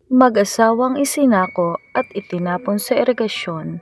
Mag-asawang isinako at itinapon sa irigasyon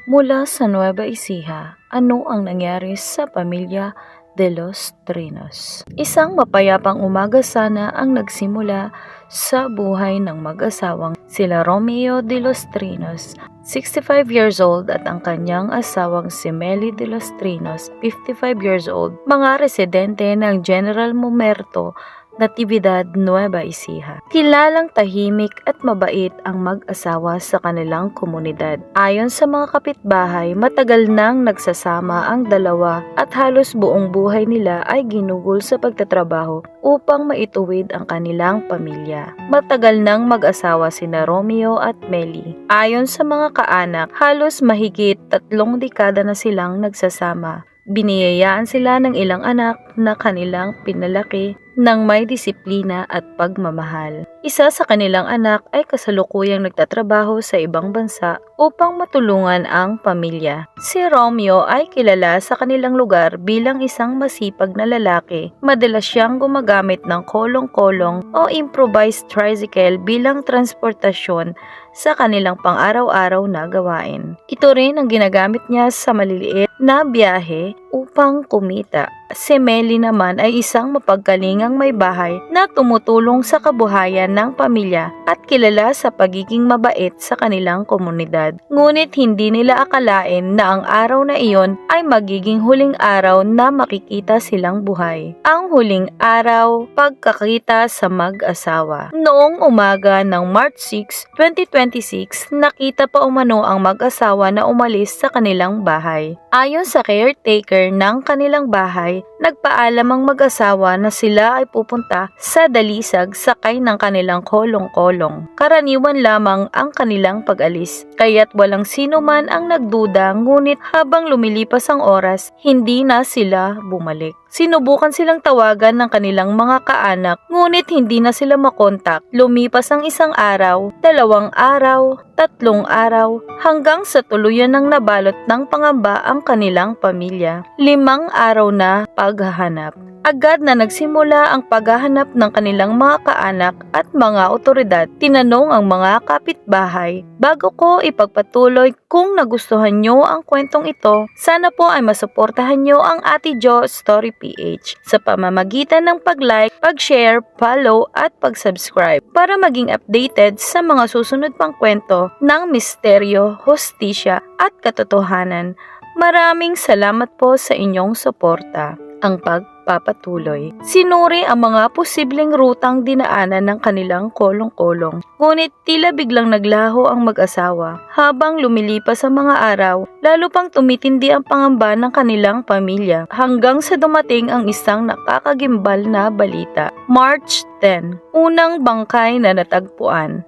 mula sa Nueva Ecija. Ano ang nangyari sa pamilya de los Trinos? Isang mapayapang umaga sana ang nagsimula sa buhay ng mag-asawang sila Romeo de los Trinos, 65 years old, at ang kanyang asawang si Meli de los Trinos, 55 years old, mga residente ng General Mumerto, Natividad, Nueva Ecija. Kilalang tahimik at mabait ang mag-asawa sa kanilang komunidad. Ayon sa mga kapitbahay, matagal nang nagsasama ang dalawa at halos buong buhay nila ay ginugol sa pagtatrabaho upang maituwid ang kanilang pamilya. Matagal nang mag-asawa sina Romeo at Meli. Ayon sa mga kaanak, halos mahigit 3 dekada na silang nagsasama. Biniyayaan sila ng ilang anak na kanilang pinalaki ng may disiplina at pagmamahal. Isa sa kanilang anak ay kasalukuyang nagtatrabaho sa ibang bansa upang matulungan ang pamilya. Si Romeo ay kilala sa kanilang lugar bilang isang masipag na lalaki. Madalas siyang gumagamit ng kolong-kolong o improvised tricycle bilang transportasyon sa kanilang pang-araw-araw na gawain. Ito rin ang ginagamit niya sa maliliit na biyahe upang kumita. Si Meli naman ay isang mapagkalingang may bahay na tumutulong sa kabuhayan ng pamilya at kilala sa pagiging mabait sa kanilang komunidad. Ngunit hindi nila akalain na ang araw na iyon ay magiging huling araw na makikita silang buhay. Ang huling araw, pagkakita sa mag-asawa. Noong umaga ng March 6, 2026, nakita pa umano ang mag-asawa na umalis sa kanilang bahay. Ayon sa caretaker ng kanilang bahay, nagpaalam ang mag-asawa na sila ay pupunta sa Dalisag sakay ng kanilang kolong-kolong. Karaniwan lamang ang kanilang pag-alis, kaya't walang sino man ang nagduda, ngunit habang lumilipas ang oras, hindi na sila bumalik. Sinubukan silang tawagan ng kanilang mga kaanak, ngunit hindi na sila makontak. Lumipas ang 1 araw, 2 araw, 3 araw, hanggang sa tuluyan ng nabalot ng pangamba ang kanilang pamilya. 5 araw na paghahanap. Agad na nagsimula ang paghahanap ng kanilang mga kaanak at mga otoridad. Tinanong ang mga kapitbahay. Bago ko ipagpatuloy, kung nagustuhan nyo ang kwentong ito, sana po ay masuportahan nyo ang Ate Jo Story PH sa pamamagitan ng pag-like, pag-share, follow at pag-subscribe para maging updated sa mga susunod pang kwento ng misteryo, hustisya at katotohanan. Maraming salamat po sa inyong suporta. Ang pagpapatuloy. Sinuri ang mga posibleng rutang dinaanan ng kanilang kolong-kolong. Ngunit tila biglang naglaho ang mag-asawa. Habang lumilipas ang mga araw, lalo pang tumitindi ang pangamba ng kanilang pamilya hanggang sa dumating ang isang nakakagimbal na balita. March 10, unang bangkay na natagpuan.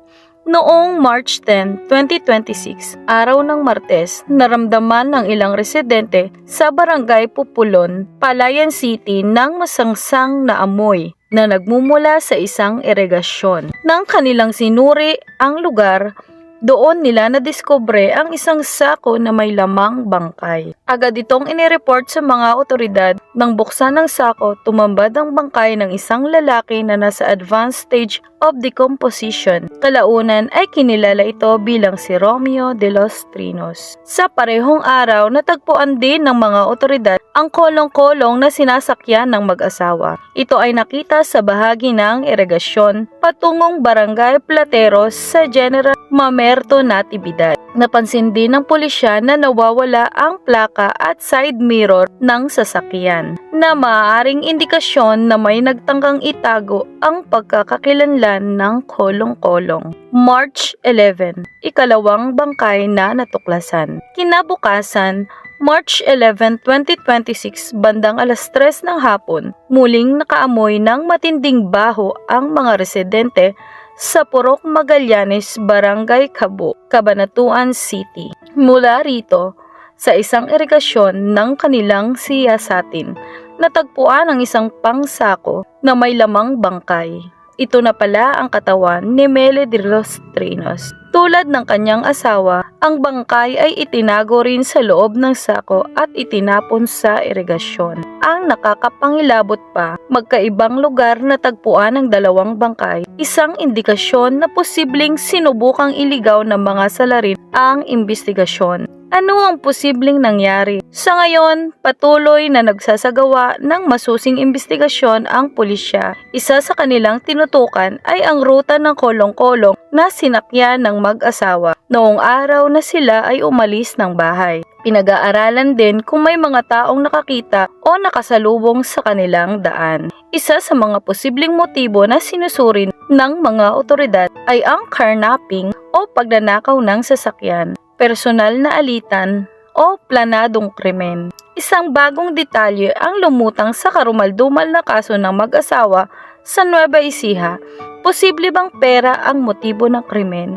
Noong March 10, 2026, araw ng Martes, naramdaman ng ilang residente sa Barangay Pupulon, Palayan City ng masangsang na amoy na nagmumula sa isang irigasyon. Nang kanilang sinuri ang lugar, doon nila nadiskubre ang isang sako na may lamang bangkay. Agad itong inireport sa mga otoridad. Nang buksan ng sako, tumambad ang bangkay ng isang lalaki na nasa advanced stage of decomposition. Kalaunan ay kinilala ito bilang si Romeo de los Trinos. Sa parehong araw, natagpuan din ng mga otoridad ang kolong-kolong na sinasakyan ng mag-asawa. Ito ay nakita sa bahagi ng irigasyon patungong Barangay Plateros sa General Mumerto, Natividad. Napansin din ng pulisya na nawawala ang plaka at side mirror ng sasakyan na maaaring indikasyon na may nagtangkang itago ang pagkakakilanlan ng kolong-kolong. March 11, ikalawang bangkay na natuklasan. Kinabukasan, March 11, 2026, bandang 3:00 ng hapon, muling nakaamoy ng matinding baho ang mga residente sa Purok Magallanes, Barangay Cabo, Cabanatuan City. Mula rito, sa isang irigasyon ng kanilang siyasatin, natagpuan ang isang pangsako na may lamang bangkay. Ito na pala ang katawan ni Meli de los Trinos. Tulad ng kanyang asawa, ang bangkay ay itinago rin sa loob ng sako at itinapon sa irigasyon. ang nakakapangilabot pa. Magkaibang lugar na tagpuan ng dalawang bangkay, isang indikasyon na posibleng sinubukang iligaw ng mga salarin ang imbestigasyon. Ano ang posibleng nangyari? Sa ngayon, patuloy na nagsasagawa ng masusing imbestigasyon ang pulisya. Isa sa kanilang tinutukan ay ang ruta ng kolong-kolong na sinakyan ng mag-asawa noong araw na sila ay umalis ng bahay. Pinag-aaralan din kung may mga taong nakakita o nakasalubong sa kanilang daan. Isa sa mga posibleng motibo na sinusurin ng mga otoridad ay ang carnapping o pagnanakaw ng sasakyan, personal na alitan o planadong krimen. Isang bagong detalye ang lumutang sa karumaldumal na kaso ng mag-asawa sa Nueva Ecija. Posible bang pera ang motibo ng krimen?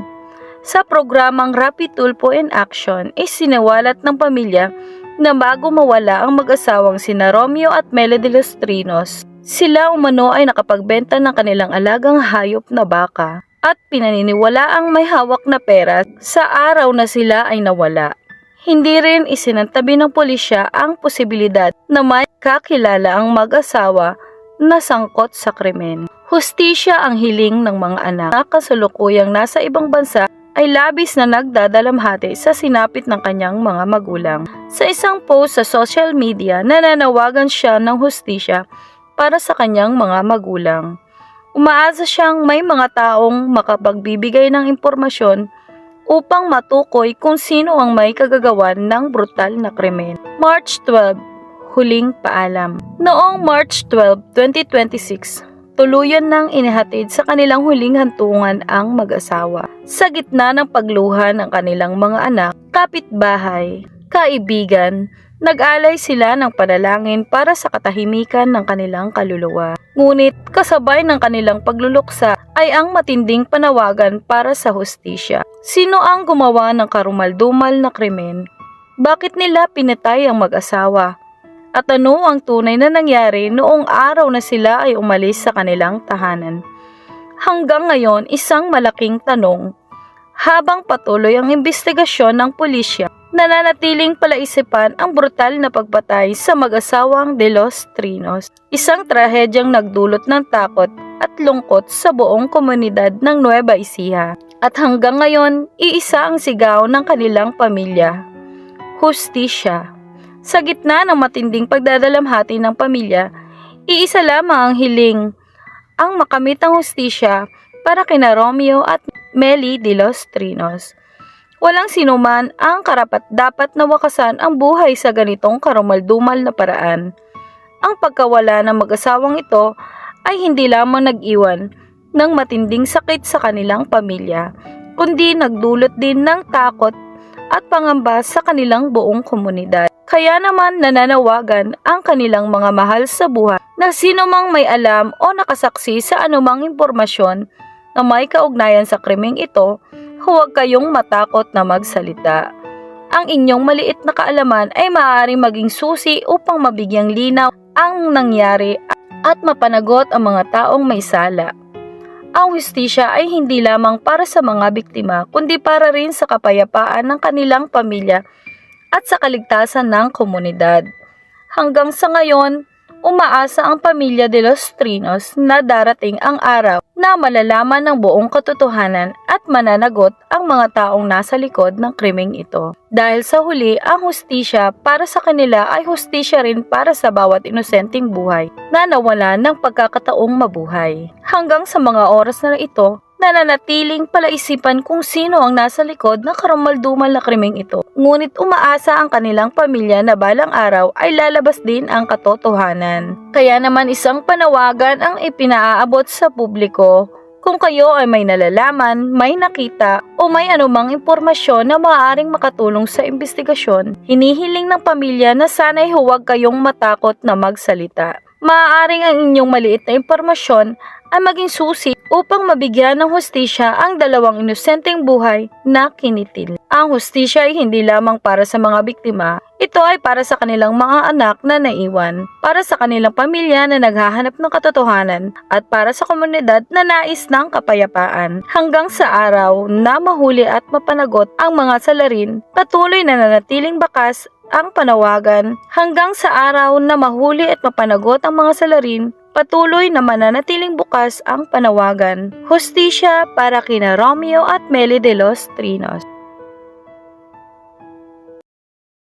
Sa programang Rapid Tulfo in Action, isinawalat ng pamilya na bago mawala ang mag-asawang sina Romeo at Meli de los Trinos, sila umano ay nakapagbenta ng kanilang alagang hayop na baka at pinaniniwala ang may hawak na pera sa araw na sila ay nawala. Hindi rin isinantabi ng pulisya ang posibilidad na may kakilala ang mag-asawa na sangkot sa krimen. Hustisya ang hiling ng mga anak na kasalukuyang nasa ibang bansa ay labis na nagdadalamhati sa sinapit ng kanyang mga magulang. Sa isang post sa social media, nananawagan siya ng hustisya para sa kanyang mga magulang. Umaasa siyang may mga taong makapagbibigay ng impormasyon upang matukoy kung sino ang may kagagawan ng brutal na krimen. March 12, huling paalam. Noong March 12, 2026, tuluyan nang inihatid sa kanilang huling hantungan ang mag-asawa. Sa gitna ng pagluha ng kanilang mga anak, kapitbahay, kaibigan, nag-alay sila ng panalangin para sa katahimikan ng kanilang kaluluwa. Ngunit kasabay ng kanilang pagluluksa ay ang matinding panawagan para sa hustisya. Sino ang gumawa ng karumaldumal na krimen? Bakit nila pinatay ang mag-asawa? At ano ang tunay na nangyari noong araw na sila ay umalis sa kanilang tahanan? Hanggang ngayon, isang malaking tanong. Habang patuloy ang investigasyon ng pulisya, nananatiling palaisipan ang brutal na pagpatay sa mag-asawang De Los Trinos. Isang trahedyang nagdulot ng takot at lungkot sa buong komunidad ng Nueva Ecija. At hanggang ngayon, iisa ang sigaw ng kanilang pamilya. Hustisya. Sa gitna ng matinding pagdadalamhati ng pamilya, iisa lamang ang hiling, ang makamit ang hustisya para kina Romeo at Meli de los Trinos. Walang sinuman ang karapat-dapat na wakasan ang buhay sa ganitong karumaldumal na paraan. Ang pagkawala ng mag-asawang ito ay hindi lamang nag-iwan ng matinding sakit sa kanilang pamilya, kundi nagdulot din ng takot at pangamba sa kanilang buong komunidad. Kaya naman nananawagan ang kanilang mga mahal sa buhay na sino mang may alam o nakasaksi sa anumang impormasyon na may kaugnayan sa krimeng ito, huwag kayong matakot na magsalita. Ang inyong maliit na kaalaman ay maaaring maging susi upang mabigyang linaw ang nangyari at mapanagot ang mga taong may sala. Ang hustisya ay hindi lamang para sa mga biktima, kundi para rin sa kapayapaan ng kanilang pamilya at sa kaligtasan ng komunidad. Hanggang sa ngayon, umaasa ang pamilya de los Trinos na darating ang araw na malalaman ng buong katotohanan at mananagot ang mga taong nasa likod ng krimeng ito. Dahil sa huli, ang hustisya para sa kanila ay hustisya rin para sa bawat inosenteng buhay na nawala ng pagkakataong mabuhay. Hanggang sa mga oras na ito, nananatiling palaisipan kung sino ang nasa likod ng karumaldumal na krimeng ito. Ngunit umaasa ang kanilang pamilya na balang araw ay lalabas din ang katotohanan. Kaya naman isang panawagan ang ipinaaabot sa publiko. Kung kayo ay may nalalaman, may nakita o may anumang impormasyon na maaaring makatulong sa investigasyon, hinihiling ng pamilya na sana'y huwag kayong matakot na magsalita. Maaaring ang inyong maliit na impormasyon ay maging susi upang mabigyan ng hustisya ang dalawang inosenteng buhay na kinitil. Ang hustisya ay hindi lamang para sa mga biktima, ito ay para sa kanilang mga anak na naiwan, para sa kanilang pamilya na naghahanap ng katotohanan, at para sa komunidad na nais ng kapayapaan. Hanggang sa araw na mahuli at mapanagot ang mga salarin, patuloy na nanatiling bakas ang panawagan hanggang sa araw na mahuli at mapanagot ang mga salarin. Patuloy na mananatiling bukas ang panawagan. Hustisya para kina Romeo at Mely de los Trinos.